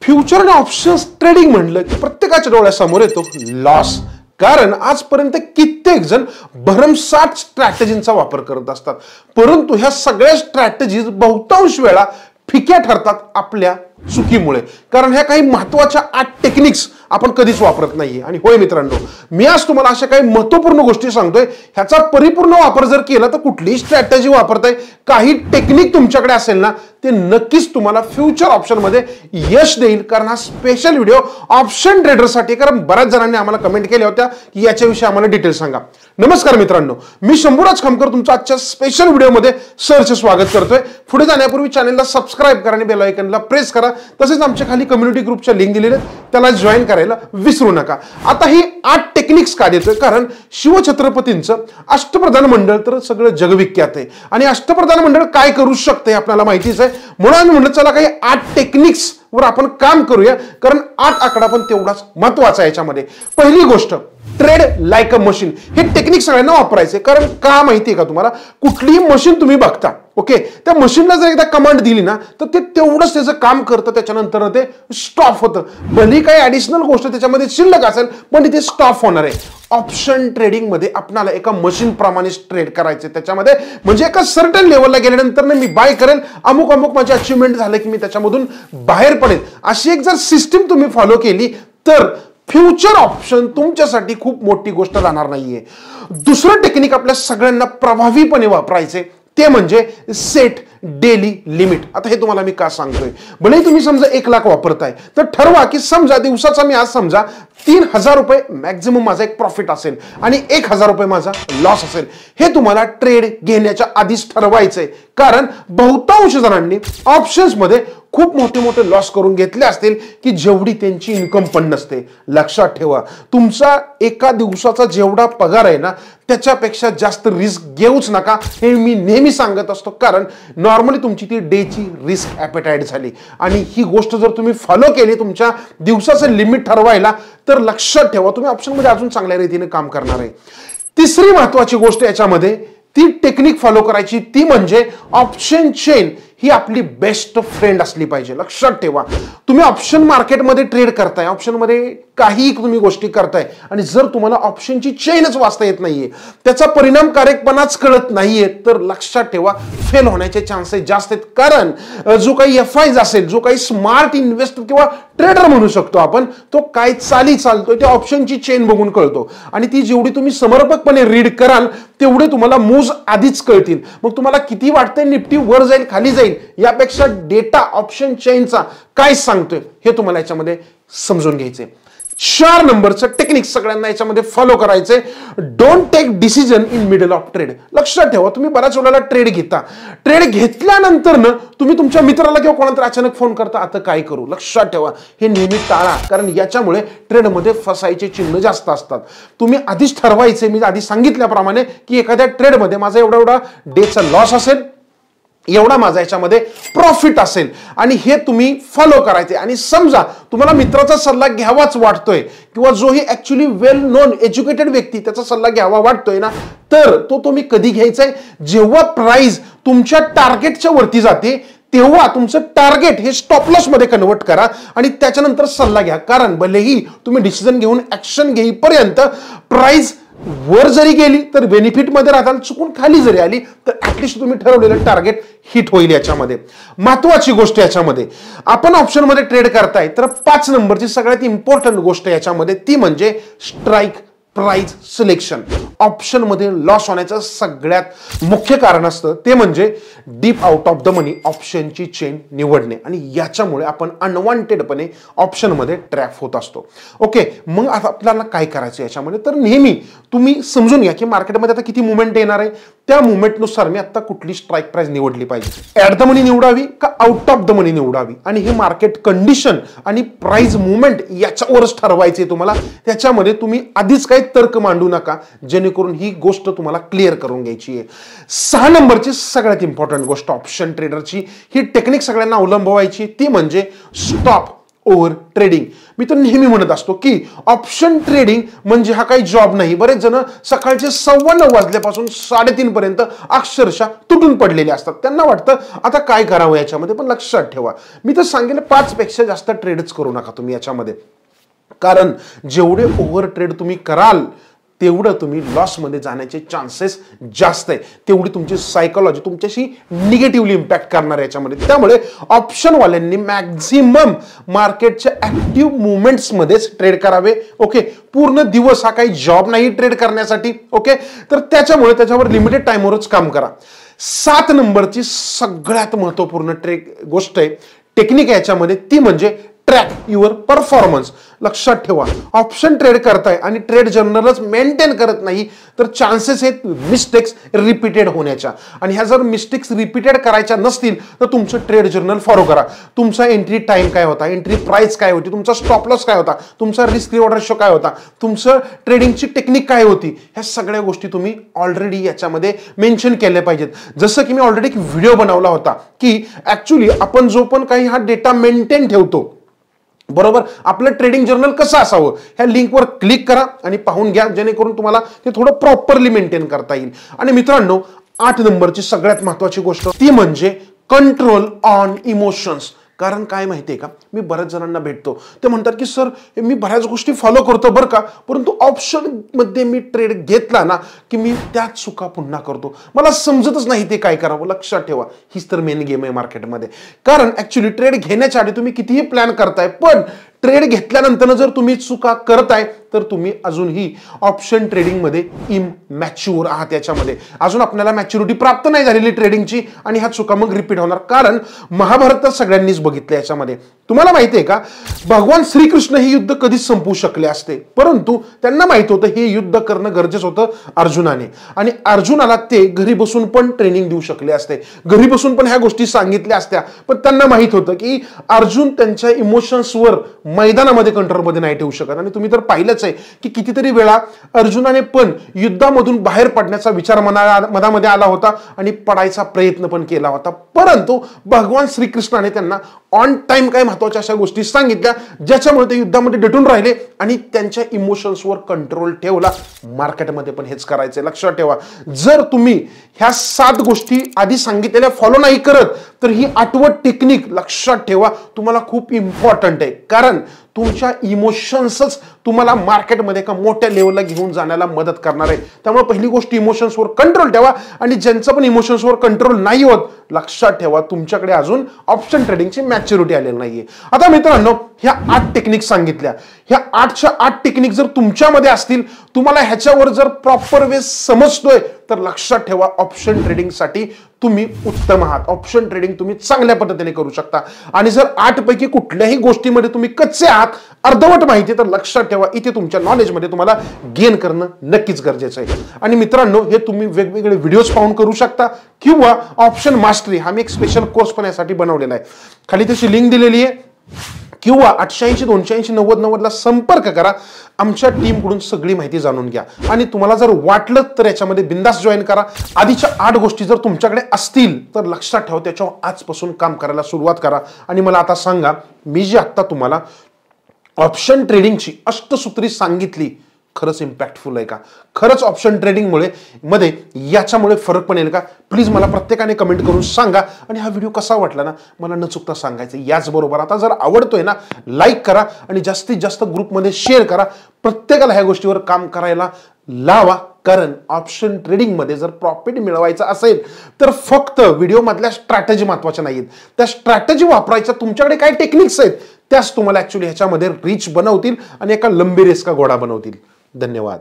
Future आणि options trading म्हणलं की प्रत्येकाच्या डोळ्यासमोर येतो लॉस. कारण आजपर्यंत कित्येक जण भरमसाठ स्ट्रॅटेजींचा वापर करत असतात, परंतु ह्या सगळ्या स्ट्रॅटेजीज बहुतांश वेळा फिक्या ठरतात आपल्या चुकीमुळे. कारण ह्या काही महत्त्वाच्या 8 टेक्निक्स आपण कधीच वापरत नाहीये. आणि होय मित्रांनो, मी आज तुम्हाला अशा काही महत्त्वपूर्ण गोष्टी सांगतोय, ह्याचा परिपूर्ण वापर जर केला तर कुठलीही स्ट्रॅटेजी वापरताय, काही टेक्निक तुमच्याकडे असेल ना, ते नक्कीच तुम्हाला फ्युचर ऑप्शन मध्ये यश देईल. कारण हा स्पेशल व्हिडिओ ऑप्शन ट्रेडरसाठी, कारण बऱ्याच जणांनी आम्हाला कमेंट केल्या होत्या की याच्याविषयी आम्हाला डिटेल सांगा. नमस्कार मित्रांनो, मी शंभूराज खामकर तुमच्या आजच्या स्पेशल व्हिडिओमध्ये सरचे स्वागत करतोय. पुढे जाण्यापूर्वी चॅनलला सबस्क्राइब करा आणि बेल आयकॉनला प्रेस करा. तसेच आमच्या खाली कम्युनिटी ग्रुपच्या लिंक दिलेले आहेत, त्याला जॉईन करायला विसरू नका. आता ही 8 टेक्निक्स का देतोय? कारण शिवछत्रपतींचं अष्टप्रधान मंडळ तर सगळं जगविख्यात आहे आणि अष्टप्रधान मंडळ काय करू शकते आपल्याला माहितीच आहे. म्हणून आम्ही म्हणलं चला काही 8 टेक्निक्स वर आपण काम करूया, कारण 8 आकडा पण तेवढाच महत्त्वाचा आहे याच्यामध्ये. पहिली गोष्ट, ट्रेड लाईक अ मशीन. हे टेक्निक सगळ्यांना वापरायचे. कारण का माहितीये का तुम्हाला, कुठलीही मशीन तुम्ही बघता, ओके, त्या मशीनला जर एकदा कमांड दिली ना तर ते तेवढंच त्याचं काम करतं, त्याच्यानंतर ते स्टॉप होतं. भली काही ऍडिशनल गोष्ट त्याच्यामध्ये शिल्लक असेल पण ते स्टॉप होणार आहे. ऑप्शन ट्रेडिंग मध्ये आपल्याला एका मशीन प्रमाणे ट्रेड करायचे. त्याच्यामध्ये म्हणजे एका सर्टन लेवलला गेल्यानंतर मी बाय करेल, अमुक अमुक माझी अचिव्हमेंट झालं की मी त्याच्यामधून बाहेर पडेल, अशी एक जर सिस्टीम तुम्ही फॉलो केली तर फ्युचर ऑप्शन तुमच्यासाठी खूप मोठी गोष्ट राहणार नाहीये. दुसरं टेक्निक आपल्या सगळ्यांना प्रभावीपणे वापरायचे, ते म्हणजे सेट डेली लिमिट. आता हे तुम्हाला मी का सांगतोय, भले तुम्ही समजा 1 लाख वापरताय तर ठरवा की समजा दिवसाचा मी आज समजा 3000 रुपये मॅक्झिमम माझा एक प्रॉफिट असेल आणि 1000 रुपये माझा लॉस असेल. हे तुम्हाला ट्रेड घेण्याच्या आधीच ठरवायचंय. कारण बहुतांश जणांनी ऑप्शन्स मध्ये खूप मोठे मोठे लॉस करून घेतले असतील की जेवढी त्यांची इन्कम पण नसते. लक्षात ठेवा, तुमचा एका दिवसाचा जेवढा पगार आहे ना त्याच्यापेक्षा जास्त रिस्क घेऊच नका, हे मी नेहमी सांगत असतो. कारण नॉर्मली तुमची ती डेची रिस्क ॲपेटाईट झाली आणि ही गोष्ट जर तुम्ही फॉलो केली तुमच्या दिवसाचं लिमिट ठरवायला, तर लक्षात ठेवा तुम्ही ऑप्शन मध्ये अजून चांगल्या रीतीने काम करणार आहे. तिसरी महत्वाची गोष्ट याच्यामध्ये ती टेक्निक फॉलो करायची, ती म्हणजे ऑप्शन चेन ही आपली बेस्ट फ्रेंड असली पाहिजे. लक्षात ठेवा, तुम्ही ऑप्शन मार्केटमध्ये ट्रेड करताय, ऑप्शन मध्ये काही तुम्ही गोष्टी करताय आणि जर तुम्हाला ऑप्शनची चेनच वाचता येत नाहीये, त्याचा परिणामकारकपणाच कळत नाहीये, तर लक्षात ठेवा फेल होण्याचे चान्सेस जास्त आहेत. कारण जो काही एफआयज असेल, जो काही स्मार्ट इन्व्हेस्टर किंवा ट्रेडर म्हणू शकतो आपण, तो काय चालतोय ते ऑप्शनची चेन बघून कळतो आणि ती जेवढी तुम्ही समर्पकपणे रीड कराल तेवढे तुम्हाला मूव्ज आधीच कळतील. मग तुम्हाला किती वाटतंय निफ्टी वर जाईल खाली जाईल यापेक्षा डेटा ऑप्शन चेनचा काय सांगतोय हे तुम्हाला याच्यामध्ये समजून घ्यायचंय. 4 नंबरचं टेक्निक सगळ्यांना याच्यामध्ये फॉलो करायचंय, don't take decision in middle of trade. लक्षात ठेवा, तुम्ही बऱ्याच वेळेला ट्रेड घेता, ट्रेड घेतल्यानंतर ना तुम्ही तुमच्या मित्राला किंवा कोणाला अचानक फोन करता, आता काय करू. लक्षात ठेवा, हे नेहमी टाळा, कारण याच्यामुळे ट्रेडमध्ये फसायचे चिन्ह जास्त असतात. तुम्ही आधीच ठरवायचे, मी आधी सांगितल्याप्रमाणे, की एखाद्या ट्रेडमध्ये माझा एवढा डेचा लॉस असेल, एवढा माझा याच्यामध्ये प्रॉफिट असेल आणि हे तुम्ही फॉलो करायचे. आणि समजा तुम्हाला मित्राचा सल्ला घ्यावाच वाटतोय किंवा जोही ऍक्च्युअली वेल नोन एज्युकेटेड व्यक्ती त्याचा सल्ला घ्यावा वाटतोय ना, तर तो तुम्ही कधी घ्यायचाय, जेव्हा प्राइस तुमच्या टार्गेटच्या वरती जाते तेव्हा तुमचं टार्गेट हे स्टॉप लॉस मध्ये कन्वर्ट करा आणि त्याच्यानंतर सल्ला घ्या. कारण भलेही तुम्ही डिसिजन घेऊन ऍक्शन घेईपर्यंत प्राइस वर जरी गेली तर बेनिफिट मध्ये राहताल, चुकून खाली जरी आली तर ऍटलिस्ट तुम्ही ठरवलेलं टार्गेट हिट होईल. याच्यामध्ये महत्वाची गोष्ट, याच्यामध्ये आपण ऑप्शन मध्ये ट्रेड करताय तर 5 नंबरची सगळ्यात इम्पॉर्टंट गोष्ट याच्यामध्ये, ती म्हणजे स्ट्राईक प्राइस सिलेक्शन. ऑप्शन मध्ये लॉस होण्याचं सगळ्यात मुख्य कारण असतं ते म्हणजे deep out of the money ऑप्शनची चेन निवडणे आणि याच्यामुळे आपण अनवॉन्टेडपणे ऑप्शन मध्ये ट्रॅप होत असतो. ओके, मग आता आपल्याला काय करायचं याच्यामध्ये, तर नेहमी तुम्ही समजून घ्या की मार्केटमध्ये आता किती मुवमेंट येणार आहे, त्या मुवमेंटनुसार मी आता कुठली स्ट्राईक प्राइस निवडली पाहिजे. ऍट द मनी निवडावी का आउट ऑफ द मनी निवडावी, आणि हे मार्केट कंडिशन आणि प्राइस मुवमेंट याच्यावरच ठरवायचे तुम्हाला. त्याच्यामध्ये तुम्ही आधीच काही तर्क मांडू नका, जेणेकरून ही गोष्ट तुम्हाला क्लिअर करून घ्यायची आहे. 6 नंबरची सगळ्यात इम्पॉर्टंट गोष्ट ऑप्शन ट्रेडरची, ही टेक्निक सगळ्यांना अवलंबवायची, ती म्हणजे स्टॉप ओव्हर ट्रेडिंग. मी तर नेहमी म्हणत असतो की ऑप्शन ट्रेडिंग म्हणजे हा काही जॉब नाही. बरेच जण सकाळचे 9:15 वाजल्यापासून 3:30 पर्यंत अक्षरशः तुटून पडलेले असतात. त्यांना वाटतं आता काय करावं याच्यामध्ये. पण लक्षात ठेवा, मी तर सांगेल 5 पेक्षा जास्त ट्रेडच करू नका तुम्ही याच्यामध्ये. कारण जेवढे ओव्हर ट्रेड तुम्ही कराल तेवढं तुम्ही लॉस मध्ये जाण्याचे चान्सेस जास्त आहे. तेवढी तुमची सायकोलॉजी तुमच्याशी निगेटिव्हली इम्पॅक्ट करणार आहे याच्यामध्ये. त्यामुळे ऑप्शन वाल्यांनी मॅक्झिमम मार्केटच्या ऍक्टिव्ह मुवमेंट्स मध्येच ट्रेड करावे. ओके, पूर्ण दिवस हा काही जॉब नाही ट्रेड करण्यासाठी. ओके, तर त्याच्यामुळे त्याच्यावर लिमिटेड टाइमवरच काम करा. 7 नंबरची सगळ्यात महत्वपूर्ण गोष्ट आहे, टेक्निक आहे याच्यामध्ये, ती म्हणजे ट्रॅक युअर परफॉर्मन्स. लक्षात ठेवा, ऑप्शन ट्रेड करताय आणि ट्रेड जर्नलच मेंटेन करत नाही तर चान्सेस आहेत मिस्टेक्स रिपीटेड होण्याच्या. आणि ह्या जर मिस्टेक्स रिपीटेड करायच्या नसतील तर तुमचं ट्रेड जर्नल फॉलो करा. तुमचा एंट्री टाइम काय होता, एंट्री प्राइस काय होती, तुमचा स्टॉप लॉस काय होता, तुमचा रिस्क रिवॉर्ड रेशो काय होता, तुमचं ट्रेडिंगची टेक्निक काय होती, ह्या सगळ्या गोष्टी तुम्ही ऑलरेडी याच्यामध्ये मेन्शन केल्या पाहिजेत. जसं की मी ऑलरेडी एक व्हिडिओ बनवला होता की ऍक्च्युली आपण जो पण काही हा डेटा मेंटेन ठेवतो, बरोबर, आपलं ट्रेडिंग जर्नल कसं असावं, ह्या लिंकवर क्लिक करा आणि पाहून घ्या, जेणेकरून तुम्हाला ते थोडं प्रॉपरली मेंटेन करता येईल. आणि मित्रांनो, 8 नंबरची सगळ्यात महत्वाची गोष्ट ती म्हणजे कंट्रोल ऑन इमोशन्स. कारण काय माहितीये का, मी बऱ्याच जणांना भेटतो, ते म्हणतात की सर मी बऱ्याच गोष्टी फॉलो करतो बरं का, परंतु ऑप्शन मध्ये मी ट्रेड घेतला ना की मी त्याच चुका पुन्हा करतो, मला समजतच नाही ते काय करावं. लक्षात ठेवा, हीच तर मेन गेम आहे मार्केटमध्ये. कारण ऍक्च्युली ट्रेड घेण्याच्या आधी तुम्ही कितीही प्लॅन करताय, पण ट्रेड घेतल्यानंतर जर तुम्ही चुका करताय तर तुम्ही अजूनही ऑप्शन ट्रेडिंग मध्ये इमॅच्युअर आहात. याच्यामध्ये अजून आपल्याला मॅच्युरिटी प्राप्त नाही झालेली ट्रेडिंगची आणि ह्या चुका मग रिपीट होणार. कारण महाभारत सगळ्यांनीच बघितलं. याच्यामध्ये तुम्हाला माहिती आहे का, भगवान श्रीकृष्ण हे युद्ध कधीच संपवू शकले असते, परंतु त्यांना माहित होतं हे युद्ध करणं गरजेचं होतं अर्जुनाने. आणि अर्जुनाला ते घरी बसून पण ट्रेनिंग देऊ शकले असते, घरी बसून पण ह्या गोष्टी सांगितल्या असत्या, पण त्यांना माहित होतं की अर्जुन त्यांच्या इमोशन्सवर मैदानामध्ये कंट्रोलमध्ये नाही ठेवू शकत. आणि तुम्ही तर पाहिलंच आहे की कितीतरी वेळा अर्जुनाने पण युद्धामधून बाहेर पडण्याचा विचार मनामध्ये आला होता आणि पडायचा प्रयत्न पण केला होता, परंतु भगवान श्रीकृष्णाने त्यांना ऑन टाइम काय महत्वाच्या अशा गोष्टी सांगितल्या ज्याच्यामुळे ते युद्धामध्ये डटून राहिले आणि त्यांच्या इमोशन्सवर कंट्रोल ठेवला. मार्केटमध्ये पण हेच करायचंय. लक्षात ठेवा, जर तुम्ही ह्या 7 गोष्टी आधी सांगितलेल्या फॉलो नाही करत तर ही 8वी टेक्निक लक्षात ठेवा तुम्हाला खूप इम्पॉर्टंट आहे. कारण तुमच्या इमोशन्सच तुम्हाला मार्केटमध्ये एका मोठ्या लेवलला घेऊन जाण्याला मदत करणार आहे. त्यामुळे पहिली गोष्ट इमोशन्सवर कंट्रोल ठेवा. आणि ज्यांचं पण इमोशन्सवर कंट्रोल नाही होत, लक्षात ठेवा तुमच्याकडे अजून ऑप्शन ट्रेडिंगची मॅच्युरिटी आलेली नाहीये. आता मित्रांनो, ह्या 8 टेक्निक सांगितल्या, ह्या 8च्या 8 टेक्निक जर तुमच्यामध्ये असतील, तुम्हाला ह्याच्यावर जर प्रॉपर वे समजतोय तर लक्षात ठेवा ऑप्शन ट्रेडिंग साठी तुम्ही उत्तम आहात. ऑप्शन ट्रेडिंग तुम्ही चांगल्या पद्धतीने करू शकता. आणि जर 8 पैकी कुठल्याही गोष्टीमध्ये तुम्ही कच्चे आहात, अर्धवट माहिती, तर लक्षात ठेवा इथे तुमच्या नॉलेजमध्ये तुम्हाला गेन करणं नक्कीच गरजेचं आहे. आणि मित्रांनो, हे तुम्ही वेगवेगळे व्हिडिओज पाहून करू शकता किंवा ऑप्शन मास्टरी हा मी एक स्पेशल कोर्स पण यासाठी बनवलेला आहे. खाली त्याची लिंक दिलेली आहे, किंवा 88 280 90 90 ला संपर्क करा. आमच्या टीम कडून सगळी माहिती जाणून घ्या. आणि तुम्हाला जर वाटलं तर याच्यामध्ये बिंदास जॉईन करा. आधीच्या 8 गोष्टी जर तुमच्याकडे असतील तर लक्षात ठेवा त्याच्यावर आजपासून काम करायला सुरुवात करा. आणि मला आता सांगा, मी जी आता तुम्हाला ऑप्शन ट्रेडिंगची अष्टसूत्री सांगितली, खरंच इम्पॅक्टफुल आहे का? खरंच ऑप्शन ट्रेडिंग मध्ये याच्यामुळे फरक पण येईल का? प्लीज मला प्रत्येकाने कमेंट करून सांगा. आणि हा व्हिडिओ कसा वाटला ना मला न चुकता सांगायचं. याचबरोबर आता जर आवडतोय ना, लाईक करा आणि जास्तीत जास्त ग्रुपमध्ये शेअर करा. प्रत्येकाला ह्या गोष्टीवर काम करायला लावा. कारण ऑप्शन ट्रेडिंग मध्ये जर प्रॉफिट मिळवायचा असेल तर फक्त व्हिडिओ मधल्या स्ट्रॅटेजी महत्वाच्या नाहीत, त्या स्ट्रॅटेजी वापरायच्या तुमच्याकडे काय टेक्निक्स आहेत त्याच तुम्हाला ऍक्च्युअली ह्याच्यामध्ये रिच बनवतील आणि एका लंबी रेस का घोडा बनवतील. धन्यवाद.